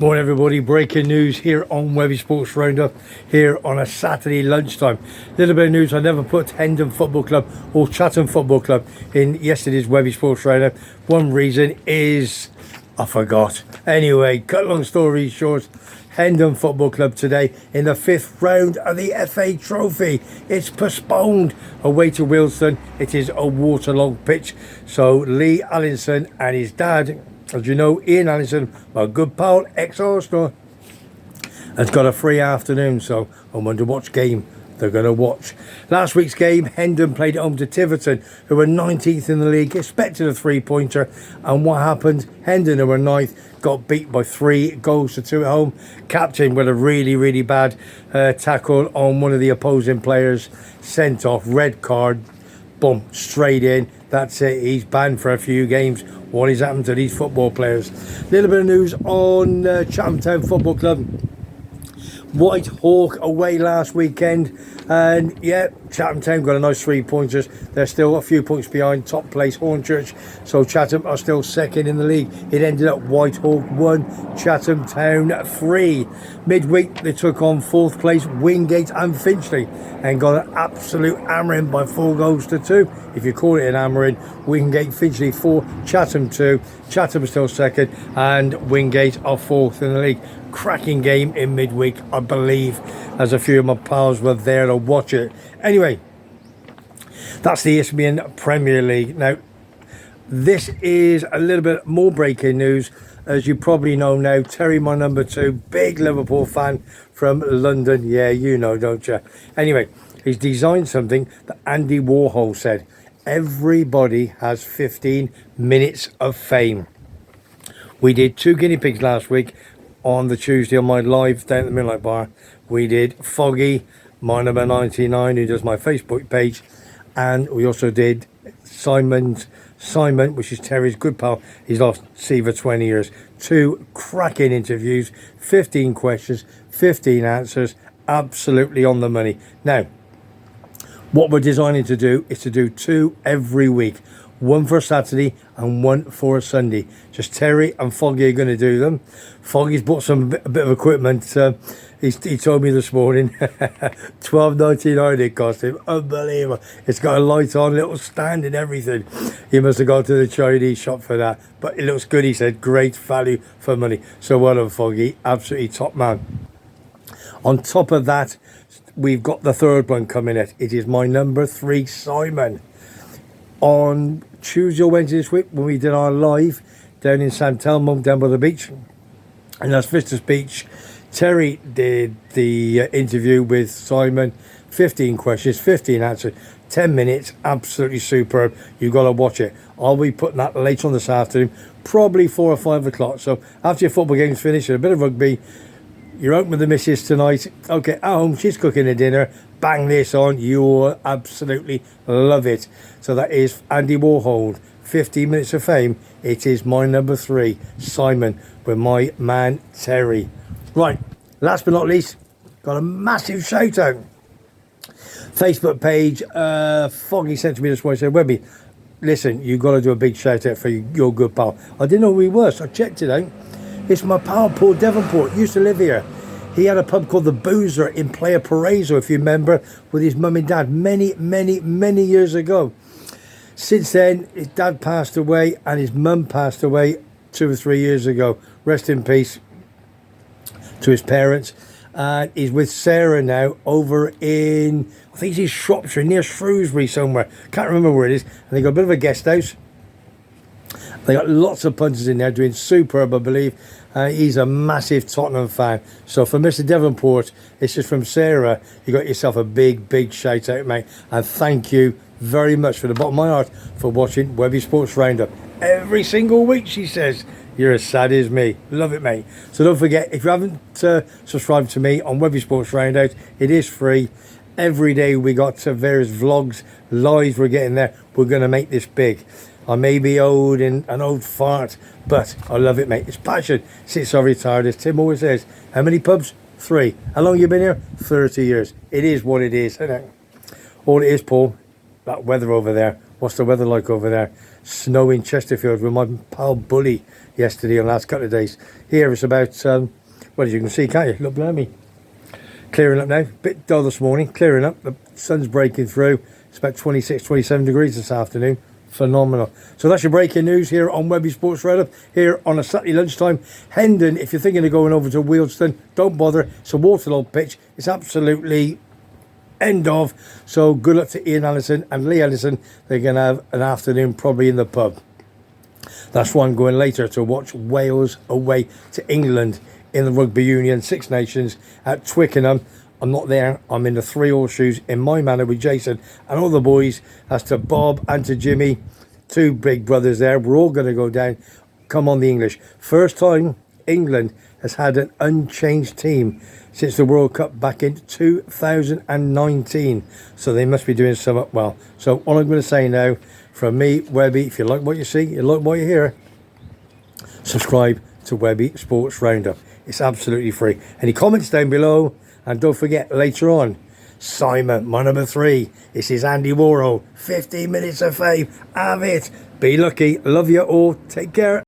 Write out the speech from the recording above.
Morning everybody, breaking news here on WEBBY'S Sports Roundup here on a Saturday lunchtime. Little bit of news, I never put Hendon Football Club or Chatham Football Club in yesterday's WEBBY'S Sports Roundup. One reason is I forgot. Anyway, cut long story short, Hendon Football Club today in the 5th round of the FA Trophy. It's postponed away to Wilson. It is a waterlogged pitch. So Lee Allinson and his dad, as you know, Ian Allison, my good pal, ex-Arsenal, has got a free afternoon, so I wonder what game they're going to watch. Last week's game, Hendon played at home to Tiverton, who were 19th in the league, expected a three-pointer, and what happened? Hendon, who were 9th, got beat by 3-2 at home. Captain with a really bad tackle on one of the opposing players, sent off, red card, boom, straight in. That's it, he's banned for a few games. What is happening to these football players? Little bit of news on Chatham Town Football Club. White Hawk away last weekend, and yeah, Chatham Town got a nice 3 pointers. They're still a few points behind top place Hornchurch, so Chatham are still second in the league. It ended up White Hawk 1, Chatham Town 3. Midweek they took on 4th place Wingate and Finchley and got an absolute hammering by 4-2. If you call it an hammering, Wingate Finchley 4, Chatham 2. Chatham still second, and Wingate are 4th in the league. Cracking game in midweek, I believe, as a few of my pals were there to watch it. Anyway, that's the Isthmian Premier League. Now, this is a little bit more breaking news. As you probably know now, Terry, my number 2, big Liverpool fan from London. Yeah, you know, don't you? Anyway, he's designed something that Andy Warhol said. Everybody has 15 minutes of fame. We did 2 guinea pigs last week. On the Tuesday on my live down at the Midnight Bar, we did Foggy, my number 99, who does my Facebook page, and we also did Simon, which is Terry's good pal. He's lost sea for 20 years. 2 cracking interviews, 15 questions, 15 answers, absolutely on the money. Now, what we're designing to do is to do 2 every week. 1 for a Saturday and 1 for a Sunday. Just Terry and Foggy are going to do them. Foggy's bought a bit of equipment. He told me this morning, $12.99 it cost him. Unbelievable. It's got a light on, little stand and everything. He must have gone to the Chinese shop for that. But it looks good, he said. Great value for money. So well done, Foggy. Absolutely top man. On top of that, we've got the 3rd one coming in. It is my number 3, Simon. On Tuesday or Wednesday this week, when we did our live down in San Telmo, down by the beach, and that's Vistas Beach, Terry did the interview with Simon. 15 questions, 15 answers, 10 minutes, absolutely superb. You've got to watch it. I'll be putting that later on this afternoon, probably 4 or 5 o'clock. So after your football game's finished, a bit of rugby, you're out with the missus tonight. Okay, at home, she's cooking a dinner. Bang this on, you'll absolutely love it. So that is Andy Warhol, 15 minutes of fame. It is my number 3, Simon, with my man Terry. Right, last but not least, got a massive shout out. Facebook page, Foggy sent to me this morning, said, Webby, listen, you've got to do a big shout out for your good pal. I didn't know who he was, so I checked it out. It's my pal Paul Devonport, used to live here. He had a pub called the Boozer in Playa Paraiso, if you remember, with his mum and dad many years ago. Since then, his dad passed away and his mum passed away 2 or 3 years ago. Rest in peace to his parents. And he's with Sarah now over in, I think it's Shropshire, near Shrewsbury somewhere. Can't remember where it is. And they got a bit of a guest house. They got lots of punters in there doing superb, I believe. He's a massive Tottenham fan. So for Mr. Devonport, it's just from Sarah. You got yourself a big shout out, mate. And thank you very much from the bottom of my heart for watching WEBBY'S Sports Roundup every single week, she says. You're as sad as me. Love it, mate. So don't forget, if you haven't subscribed to me on WEBBY'S Sports Roundup, it is free. Every day we got various vlogs, lives we're getting there. We're going to make this big. I may be old and an old fart, but I love it, mate. It's passion. Since I retired, as Tim always says, how many pubs? 3. How long you been here? 30 years. It is what it is, isn't it? All it is, Paul, that weather over there. What's the weather like over there? Snow in Chesterfield with my pal Bully yesterday and last couple of days. Here it's about, well, as you can see, can't you? Look behind me. Clearing up now. Bit dull this morning. Clearing up. The sun's breaking through. It's about 26, 27 degrees this afternoon. Phenomenal. So that's your breaking news here on Webby Sports Roundup here on a Saturday lunchtime. Hendon, if you're thinking of going over to Wealdstone, don't bother. It's a waterlogged pitch. It's absolutely end of. So good luck to Ian Allison and Lee Allison. They're going to have an afternoon probably in the pub. That's why I'm going later to watch Wales away to England in the Rugby Union Six Nations at Twickenham. I'm not there. I'm in the 3 horseshoes in my manor with Jason and all the boys. That's to Bob and to Jimmy, 2 big brothers there. We're all going to go down. Come on, the English. First time England has had an unchanged team since the World Cup back in 2019. So they must be doing something well. So all I'm going to say now, from me, Webby, if you like what you see, you like what you hear, subscribe to Webby Sports Roundup. It's absolutely free. Any comments down below? And don't forget, later on, Simon, my number 3. This is Andy Warhol. 15 minutes of fame. Have it. Be lucky. Love you all. Take care.